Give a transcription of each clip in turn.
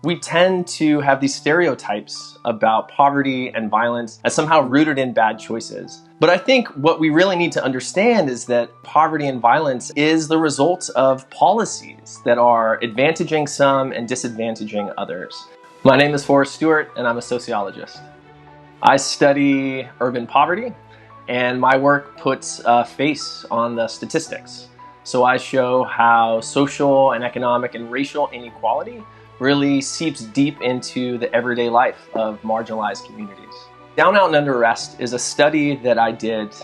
We tend to have these stereotypes about poverty and violence as somehow rooted in bad choices. But I think what we really need to understand is that poverty and violence is the result of policies that are advantaging some and disadvantaging others. My name is Forrest Stuart, and I'm a sociologist. I study urban poverty, and my work puts a face on the statistics. So I show how social and economic and racial inequality really seeps deep into the everyday life of marginalized communities. Down, Out, and Under Arrest is a study that I did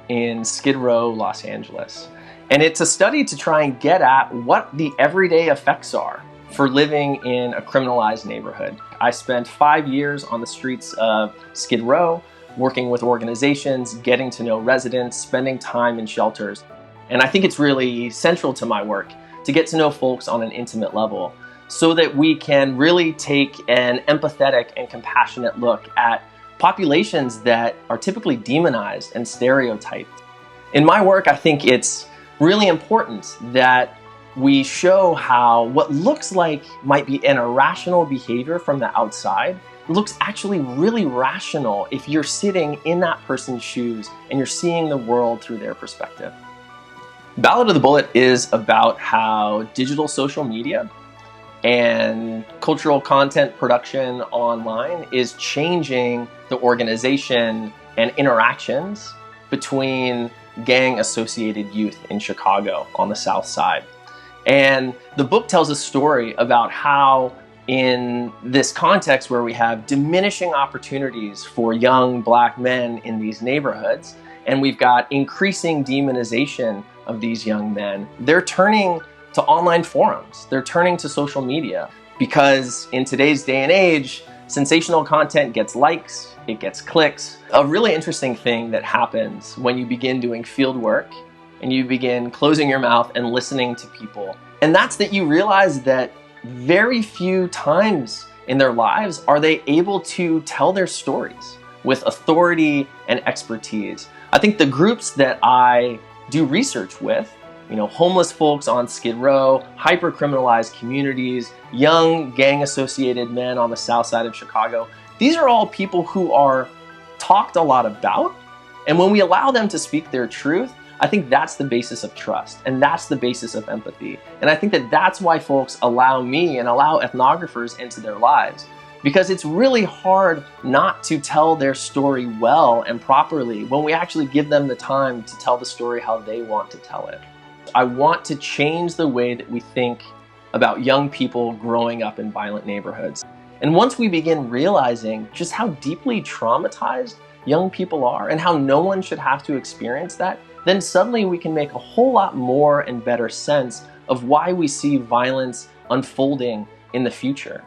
in Skid Row, Los Angeles. And it's a study to try and get at what the everyday effects are for living in a criminalized neighborhood. I spent 5 years on the streets of Skid Row, working with organizations, getting to know residents, spending time in shelters. And I think it's really central to my work to get to know folks on an intimate level so that we can really take an empathetic and compassionate look at populations that are typically demonized and stereotyped. In my work, I think it's really important that we show how what looks like might be an irrational behavior from the outside looks actually really rational if you're sitting in that person's shoes and you're seeing the world through their perspective. Ballot of the Bullet is about how digital social media and cultural content production online is changing the organization and interactions between gang-associated youth in Chicago on the South Side. And the book tells a story about how in this context where we have diminishing opportunities for young black men in these neighborhoods, and we've got increasing demonization of these young men, they're turning to online forums. They're turning to social media because in today's day and age, sensational content gets likes, it gets clicks. A really interesting thing that happens when you begin doing field work and you begin closing your mouth and listening to people, and that's that you realize that very few times in their lives are they able to tell their stories with authority and expertise. I think the groups that I do research with, homeless folks on Skid Row, hyper-criminalized communities, young gang-associated men on the South Side of Chicago, these are all people who are talked a lot about. And when we allow them to speak their truth, I think that's the basis of trust, and that's the basis of empathy. And I think that that's why folks allow me and allow ethnographers into their lives, because it's really hard not to tell their story well and properly when we actually give them the time to tell the story how they want to tell it. I want to change the way that we think about young people growing up in violent neighborhoods. And once we begin realizing just how deeply traumatized young people are and how no one should have to experience that, then suddenly we can make a whole lot more and better sense of why we see violence unfolding in the future.